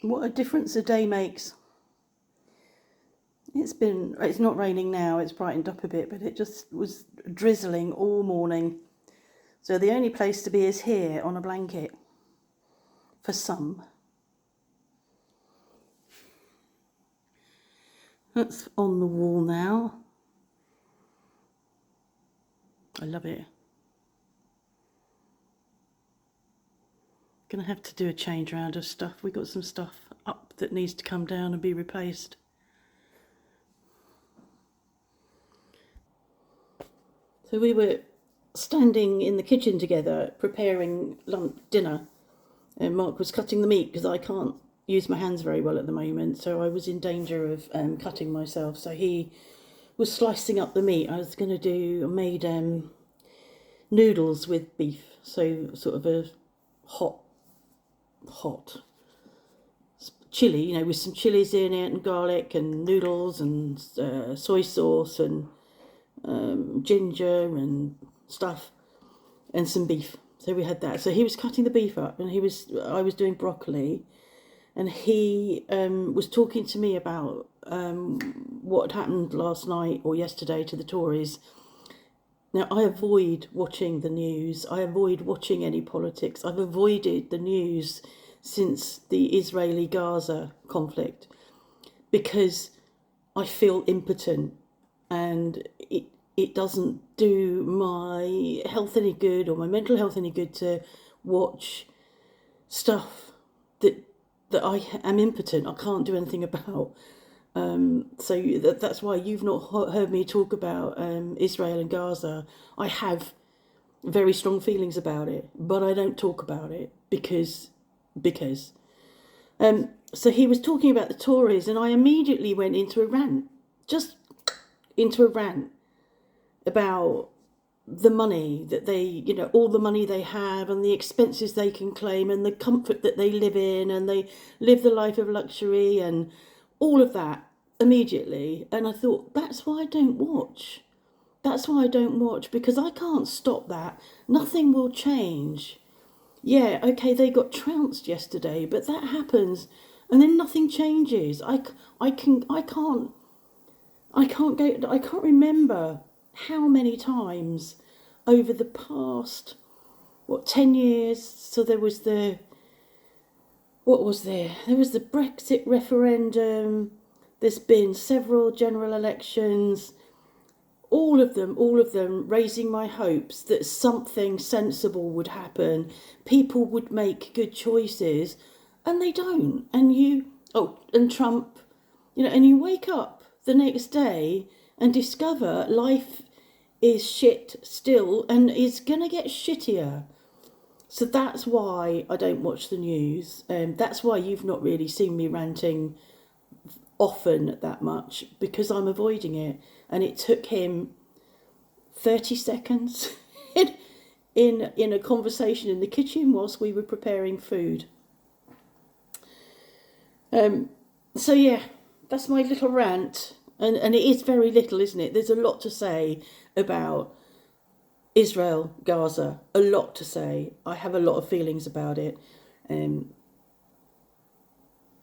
What a difference a day makes. It's not raining now, it's brightened up a bit, but it just was drizzling all morning. So the only place to be is here on a blanket. For some. That's on the wall now. I love it. Gonna have to do a change round of stuff. We got some stuff up that needs to come down and be replaced. So we were standing in the kitchen together preparing dinner, and Mark was cutting the meat because I can't use my hands very well at the moment, so I was in danger of cutting myself. So he was slicing up the meat. I made noodles with beef, so sort of a hot chili, with some chilies in it and garlic and noodles and soy sauce and ginger and stuff and some beef. So we had that. So he was cutting the beef up, and I was doing broccoli, and he was talking to me about what happened last night or yesterday to the Tories. Now, I avoid watching the news. I avoid watching any politics. I've avoided the news since the Israeli-Gaza conflict because I feel impotent, and it doesn't do my health any good or my mental health any good to watch stuff that I am impotent. I can't do anything about. So that's why you've not heard me talk about Israel and Gaza. I have very strong feelings about it, but I don't talk about it because. So he was talking about the Tories, and I immediately went into a rant, just into a rant about the money that all the money they have and the expenses they can claim and the comfort that they live in, and they live the life of luxury and all of that immediately. And I thought, that's why I don't watch. That's why I don't watch, because I can't stop that. Nothing will change. Yeah, okay, they got trounced yesterday, but that happens, and then nothing changes. I can't remember how many times over the past 10 years. So there was the Brexit referendum. There's been several general elections. All of them raising my hopes that something sensible would happen. People would make good choices, and they don't. And Trump, and you wake up the next day and discover life is shit still and is going to get shittier. So that's why I don't watch the news. That's why you've not really seen me ranting often that much, because I'm avoiding it. And it took him 30 seconds in a conversation in the kitchen whilst we were preparing food. So yeah, that's my little rant. And it is very little, isn't it? There's a lot to say about Israel, Gaza, a lot to say. I have a lot of feelings about it. And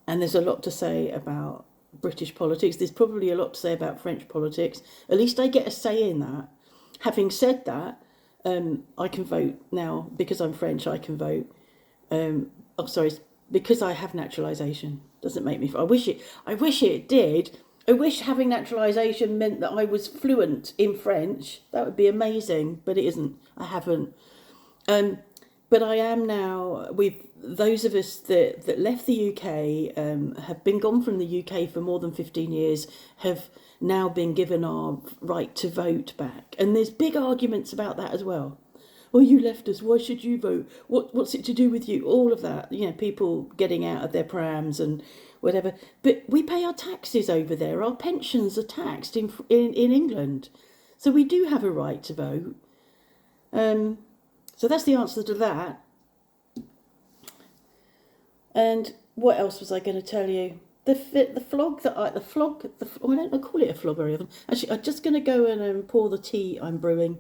there's a lot to say about British politics. There's probably a lot to say about French politics. At least I get a say in that. Having said that, I can vote now because I'm French. I can vote. Because I have naturalisation. Doesn't make me. I wish it did. I wish having naturalisation meant that I was fluent in French. That would be amazing, but it isn't. I haven't. But I am now. Those of us that left the UK, have been gone from the UK for more than 15 years, have now been given our right to vote back. And there's big arguments about that as well. Well, you left us, why should you vote? What's it to do with you? All of that, people getting out of their prams and whatever. But we pay our taxes over there. Our pensions are taxed in England. So we do have a right to vote. So that's the answer to that. And what else was I going to tell you? The flog I don't call it a flog very often. Actually, I'm just going to go and pour the tea I'm brewing.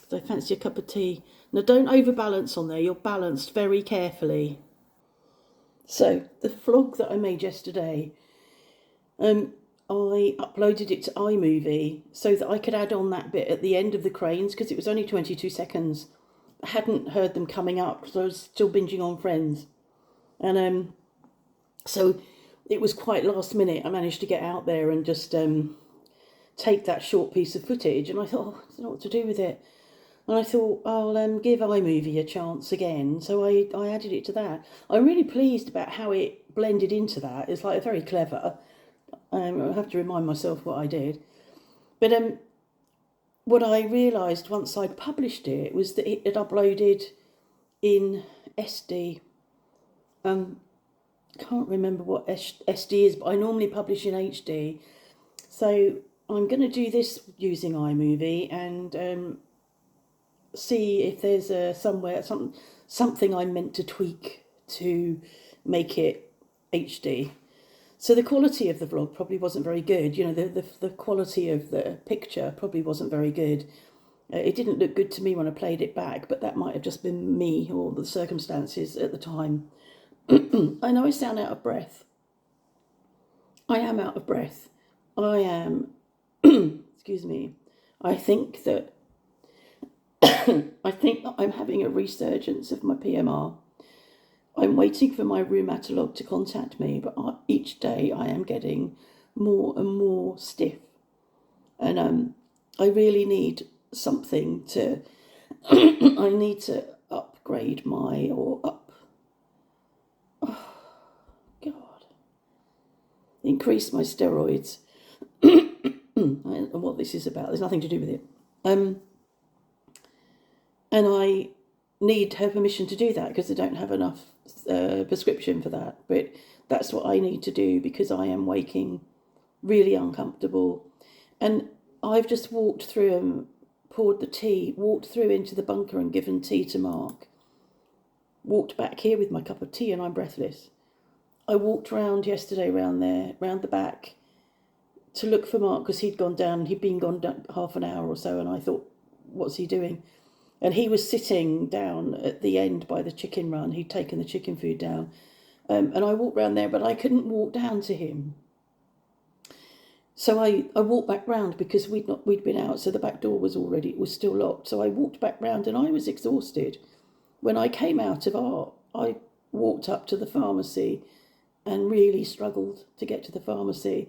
So I fancy a cup of tea. Now, don't overbalance on there. You're balanced very carefully. So the vlog that I made yesterday, I uploaded it to iMovie so that I could add on that bit at the end of the cranes, because it was only 22 seconds. I hadn't heard them coming up, so I was still binging on Friends. And so it was quite last minute. I managed to get out there and just take that short piece of footage, and I thought, I don't know what to do with it. And I thought, I'll give iMovie a chance again. So I added it to that. I'm really pleased about how it blended into that. It's like very clever. I have to remind myself what I did. But what I realised once I'd published it was that it had uploaded in SD. Can't remember what SD is, but I normally publish in HD. So I'm going to do this using iMovie and see if there's something I'm meant to tweak to make it HD. So the quality of the vlog probably wasn't very good. You know, the quality of the picture probably wasn't very good. It didn't look good to me when I played it back, but that might have just been me or the circumstances at the time. I know I sound out of breath. I am out of breath. I am, excuse me, I think that I'm having a resurgence of my PMR. I'm waiting for my rheumatologist to contact me, but each day I am getting more and more stiff. And I really need something to, I need to upgrade increase my steroids. And what this is about, there's nothing to do with it. And I need her permission to do that because I don't have enough prescription for that. But that's what I need to do because I am waking really uncomfortable. And I've just walked through and poured the tea, walked through into the bunker and given tea to Mark. Walked back here with my cup of tea and I'm breathless. I walked round yesterday round the back to look for Mark because he'd been gone down half an hour or so, and I thought, what's he doing? And he was sitting down at the end by the chicken run. He'd taken the chicken food down. And I walked round there, but I couldn't walk down to him. So I walked back round because we'd been out, so the back door was still locked. So I walked back round and I was exhausted. When I came out of art, I walked up to the pharmacy and really struggled to get to the pharmacy.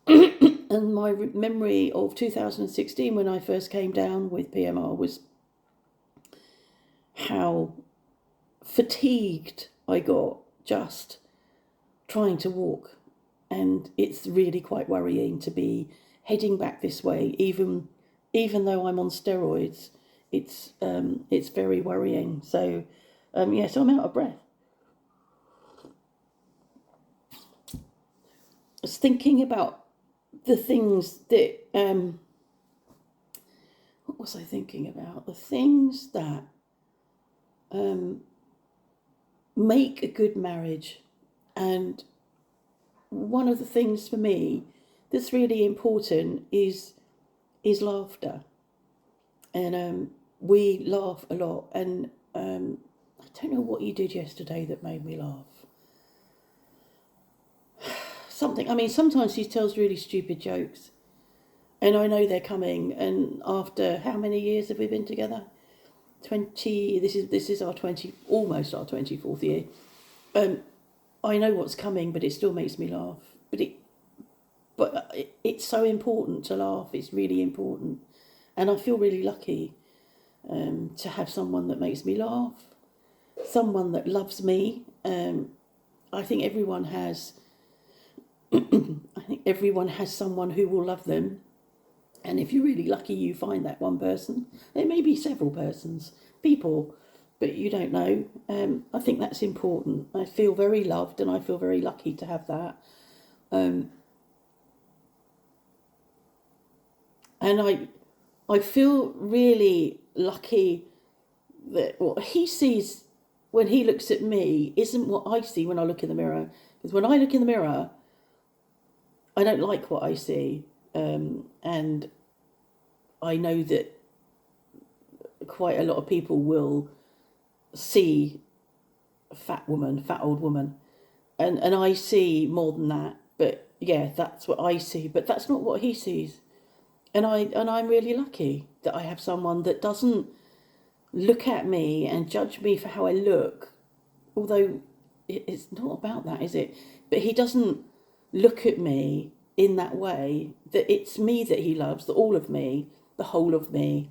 And my memory of 2016 when I first came down with PMR was how fatigued I got just trying to walk. And it's really quite worrying to be heading back this way, even though I'm on steroids. It's very worrying. So so I'm out of breath. I was thinking about the things that what was I thinking about? The things that make a good marriage. And one of the things for me that's really important is laughter. And we laugh a lot. And I don't know what you did yesterday that made me laugh. Sometimes he tells really stupid jokes. And I know they're coming. And after how many years have we been together? 20. This is our 20, almost our 24th year. I know what's coming, but it still makes me laugh. But it's so important to laugh. It's really important, and I feel really lucky to have someone that makes me laugh, someone that loves me. I think everyone has. I think everyone has someone who will love them. And if you're really lucky, you find that one person. There may be several people, but you don't know. I think that's important. I feel very loved and I feel very lucky to have that. And I feel really lucky that what he sees when he looks at me isn't what I see when I look in the mirror. Because when I look in the mirror, I don't like what I see. And I know that quite a lot of people will see a fat old woman. and I see more than that. But yeah, that's what I see. But that's not what he sees. And I'm really lucky that I have someone that doesn't look at me and judge me for how I look. Although it's not about that, is it? But he doesn't look at me in that way. That it's me that he loves, the all of me, the whole of me.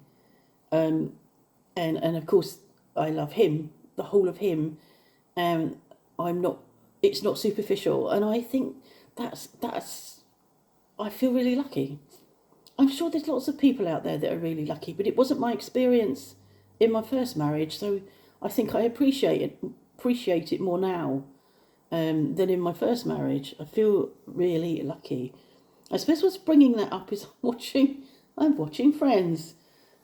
And of course I love him, the whole of him. And I'm not. It's not superficial, and I think that's. I feel really lucky. I'm sure there's lots of people out there that are really lucky, but it wasn't my experience in my first marriage, so I think I appreciate it more now than in my first marriage. I feel really lucky. I suppose what's bringing that up is I'm watching Friends,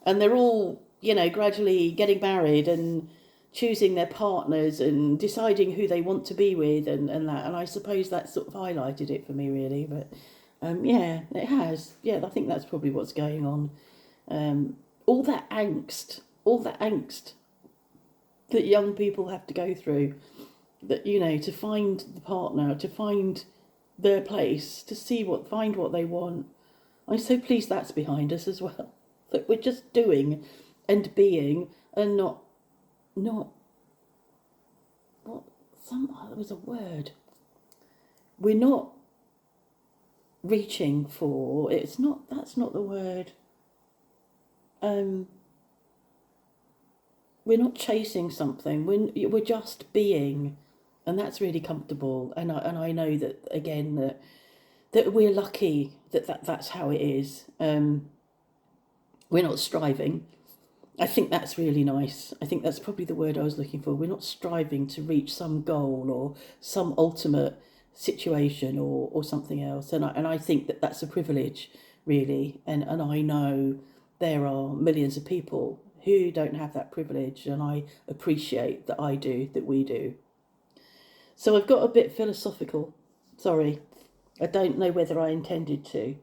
and they're all gradually getting married and choosing their partners and deciding who they want to be with and that. And I suppose that sort of highlighted it for me, really. But yeah, it has. Yeah, I think that's probably what's going on. All that angst that young people have to go through, that to find the partner, to find their place, to find what they want. I'm so pleased that's behind us as well. That we're just doing and being and not what there was a word. We're not reaching for. That's not the word. We're not chasing something. We're just being, and that's really comfortable. And I know that again that we're lucky that's how it is. We're not striving. I think that's really nice. I think that's probably the word I was looking for. We're not striving to reach some goal or some ultimate situation or something else. And I think that's a privilege, really. And I know there are millions of people who don't have that privilege, and I appreciate that we do. So I've got a bit philosophical. Sorry, I don't know whether I intended to.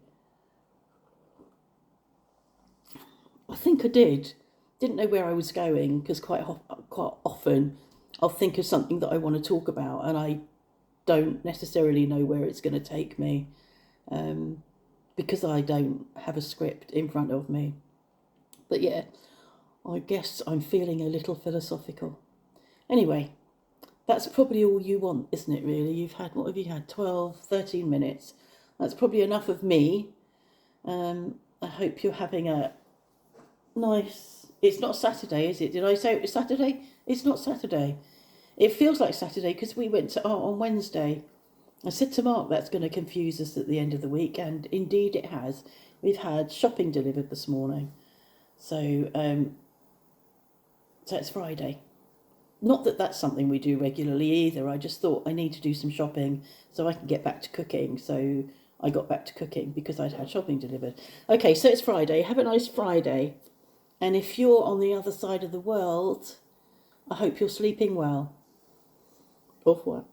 I think I did. Didn't know where I was going, because quite often I'll think of something that I want to talk about and I don't necessarily know where it's going to take me, because I don't have a script in front of me. But yeah, I guess I'm feeling a little philosophical. Anyway, that's probably all you want, isn't it, really? What have you had, 12, 13 minutes? That's probably enough of me. I hope you're having a nice... It's not Saturday, is it? Did I say it was Saturday? It's not Saturday. It feels like Saturday because we went on Wednesday. I said to Mark that's going to confuse us at the end of the week, and indeed it has. We've had shopping delivered this morning. So it's Friday. Not that that's something we do regularly either. I just thought I need to do some shopping so I can get back to cooking. So I got back to cooking because I'd had shopping delivered. Okay, so it's Friday. Have a nice Friday. And if you're on the other side of the world, I hope you're sleeping well. Au revoir.